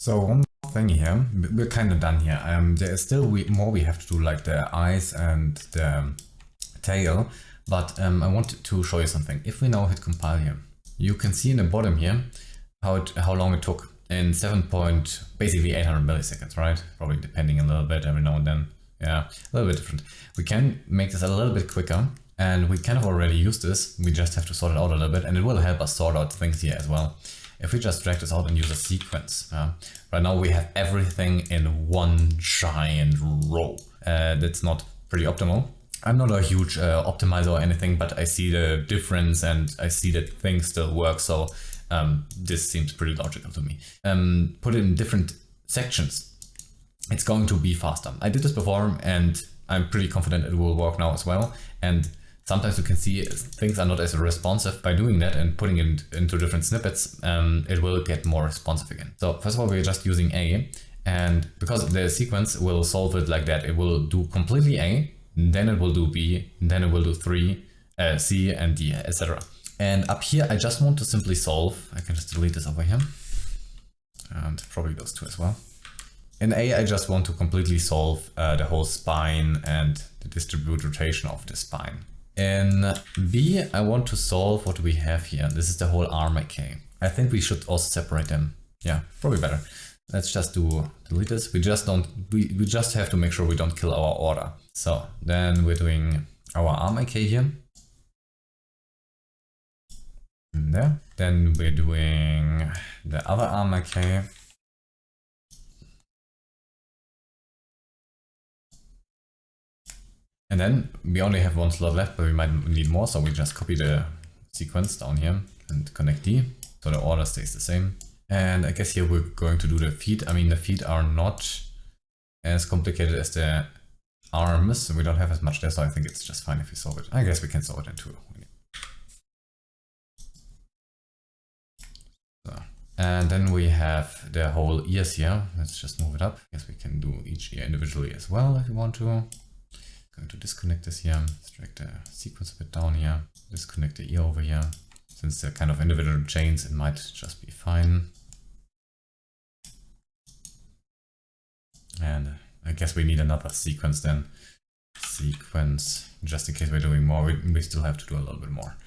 So one more thing here, we're kind of done here. There is still more we have to do, like the eyes and the tail, but I wanted to show you something. If we now hit compile here, you can see in the bottom here how long it took in basically 800 milliseconds, right? Probably depending a little bit every now and then. Yeah, a little bit different. We can make this a little bit quicker, and we kind of already use this. We just have to sort it out a little bit, and it will help us sort out things here as well. If we just drag this out and use a sequence, right now we have everything in one giant row. That's not pretty optimal. I'm not a huge optimizer or anything, but I see the difference and I see that things still work. So this seems pretty logical to me. Put it in different sections. It's going to be faster. I did this before and I'm pretty confident it will work now as well. And sometimes you can see things are not as responsive. By doing that and putting it into different snippets, it will get more responsive again. So first of all, we're just using A, and because the sequence will solve it like that, it will do completely A, then it will do B, then it will do C and D, etc. And up here, I just want to simply solve. I can just delete this over here and probably those two as well. In A, I just want to completely solve the whole spine and the distribute rotation of the spine. In B, I want to solve what we have here. This is the whole arm AK. I think we should also separate them. Yeah, probably better. Let's just delete this. We just have to make sure we don't kill our order. So then we're doing our arm AK here. And there. Then we're doing the other arm AK. And then we only have one slot left, but we might need more, so we just copy the sequence down here and connect D, so the order stays the same. And I guess here we're going to do the feet. I mean, the feet are not as complicated as the arms, so we don't have as much there, so I think it's just fine if we solve it. I guess we can solve it in two. So, and then we have the whole ears here. Let's just move it up. I guess we can do each ear individually as well if we want to. Going to disconnect this here, drag the sequence a bit down here, disconnect the ear over here. Since they're kind of individual chains, it might just be fine. And I guess we need another sequence then. Sequence, just in case we're doing more, we still have to do a little bit more.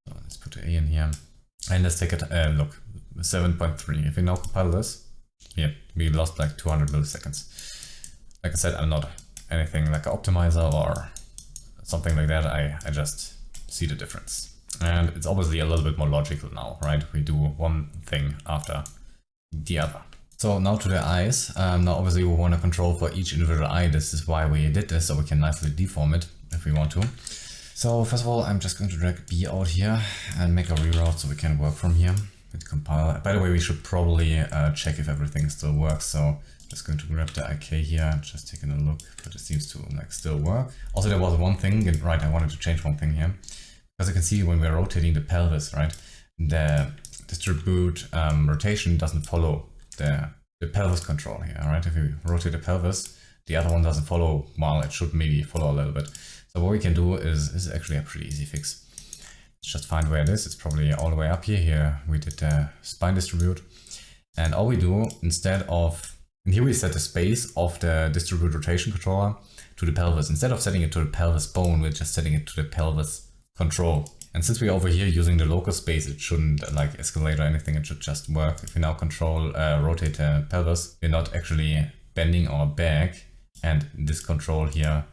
So let's put the A in here. And let's take a look, 7.3. If we now compile this, yeah, we lost like 200 milliseconds. Like I said, I'm not anything like an optimizer or something like that. I just see the difference. And it's obviously a little bit more logical now, right? We do one thing after the other. So now to the eyes. Now obviously we want to control for each individual eye. This is why we did this, so we can nicely deform it if we want to. So first of all, I'm just going to drag B out here and make a reroute so we can work from here. Hit compile. By the way, we should probably check if everything still works. So just going to grab the IK here, just taking a look, but it seems to like still work. Also, there was one thing, right? I wanted to change one thing here. As you can see, when we're rotating the pelvis, right, the distribute rotation doesn't follow the pelvis control here, right? If you rotate the pelvis, the other one doesn't follow. Well, it should maybe follow a little bit. So what we can do is actually a pretty easy fix. Let's just find where it is. It's probably all the way up here. Here we did the spine distribute, and all we do instead of, and here we set the space of the distribute rotation controller to the pelvis. Instead of setting it to the pelvis bone, we're just setting it to the pelvis control. And since we're over here using the local space, it shouldn't like escalate or anything. It should just work. If we now rotate the pelvis, we're not actually bending our back, and this control here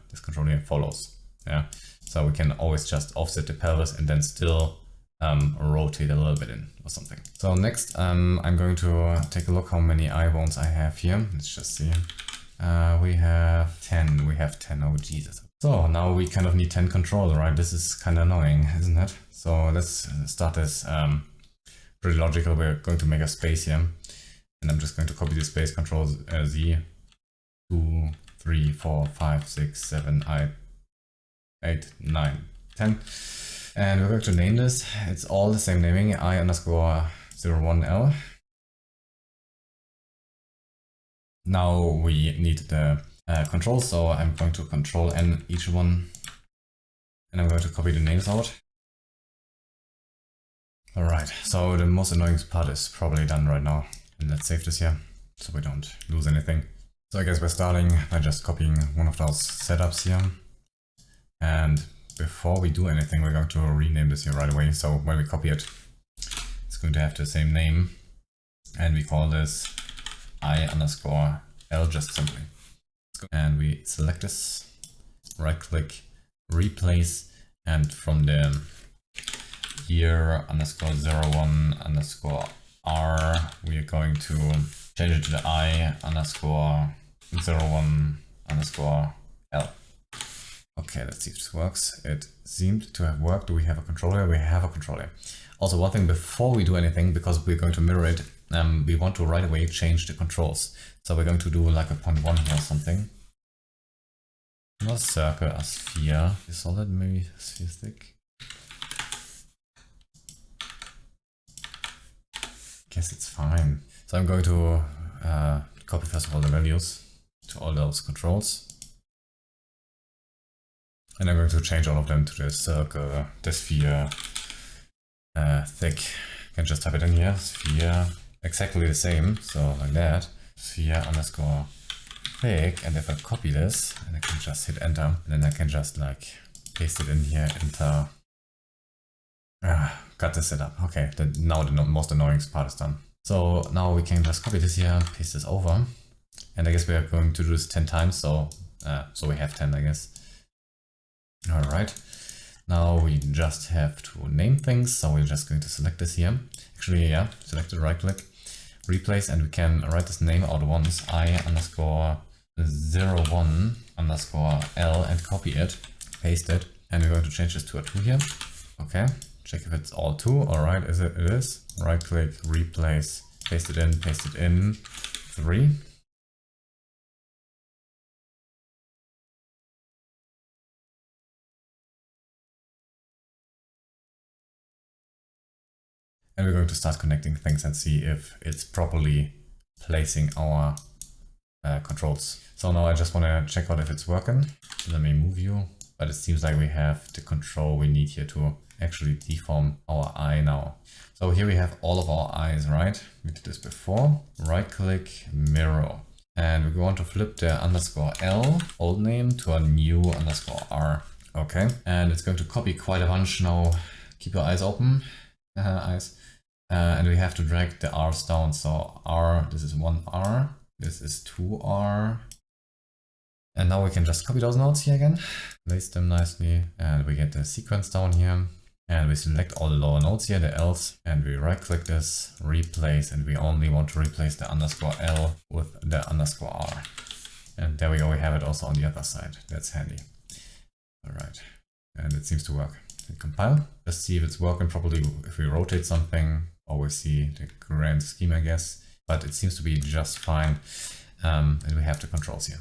follows. Yeah. So we can always just offset the pelvis and then still rotate a little bit in or something. So next, I'm going to take a look how many eye bones I have here. Let's just see. We have 10. We have 10. Oh, Jesus. So now we kind of need 10 controls, right? This is kind of annoying, isn't it? So let's start this pretty logical. We're going to make a space here. And I'm just going to copy the space controls Z. 2, 3, 4, 5, 6, 7, 8, 9, 10. And we're going to name this. It's all the same naming, I_01L. Now we need the control, so I'm going to control N each one, and I'm going to copy the names out. Alright, so the most annoying part is probably done right now. And let's save this here. so we don't lose anything. So I guess we're starting by just copying one of those setups here. And before we do anything, we're going to rename this here right away. So when we copy it, it's going to have the same name. And we call this I_L just simply. And we select this, right click, replace, and from the year_01_R, we are going to change it to the I_01_L. Okay, let's see if this works. It seemed to have worked. Do we have a controller? We have a controller. Also, one thing before we do anything, because we're going to mirror it, we want to right away change the controls. So we're going to do like a 0.1 here or something. Not a circle, a sphere. Solid, maybe sphere thick. Guess it's fine. So I'm going to copy first of all the values to all those controls. And I'm going to change all of them to the circle, the sphere, thick. You can just type it in here, sphere, exactly the same, so like that, sphere_thick, and if I copy this, and I can just hit enter, and then I can just like paste it in here, enter. Got this set up. Okay, now the most annoying part is done. So now we can just copy this here, paste this over, and I guess we are going to do this 10 times, so we have 10, I guess. Alright, now we just have to name things, so we're just going to select this here. Actually, yeah, select it, right click, replace, and we can write this name out once, I_01_L, and copy it, paste it, and we're going to change this to a 2 here. Okay, check if it's all 2, alright, it is. Right click, replace, paste it in, 3. And we're going to start connecting things and see if it's properly placing our controls. So now I just want to check out if it's working. Let me move you. But it seems like we have the control we need here to actually deform our eye now. So here we have all of our eyes, right? We did this before. Right click, mirror. And we want to flip the _L old name to a new _R. Okay. And it's going to copy quite a bunch now. Keep your eyes open. Eyes. And we have to drag the R's down. So R, this is 1R, this is 2R. And now we can just copy those nodes here again, place them nicely, and we get the sequence down here. And we select all the lower nodes here, the L's, and we right click this, replace, and we only want to replace the _L with the _R. And there we go, we have it also on the other side. That's handy. All right, and it seems to work. We compile, just see if it's working properly. If we rotate something, always see the grand scheme, I guess, but it seems to be just fine. And we have the controls here.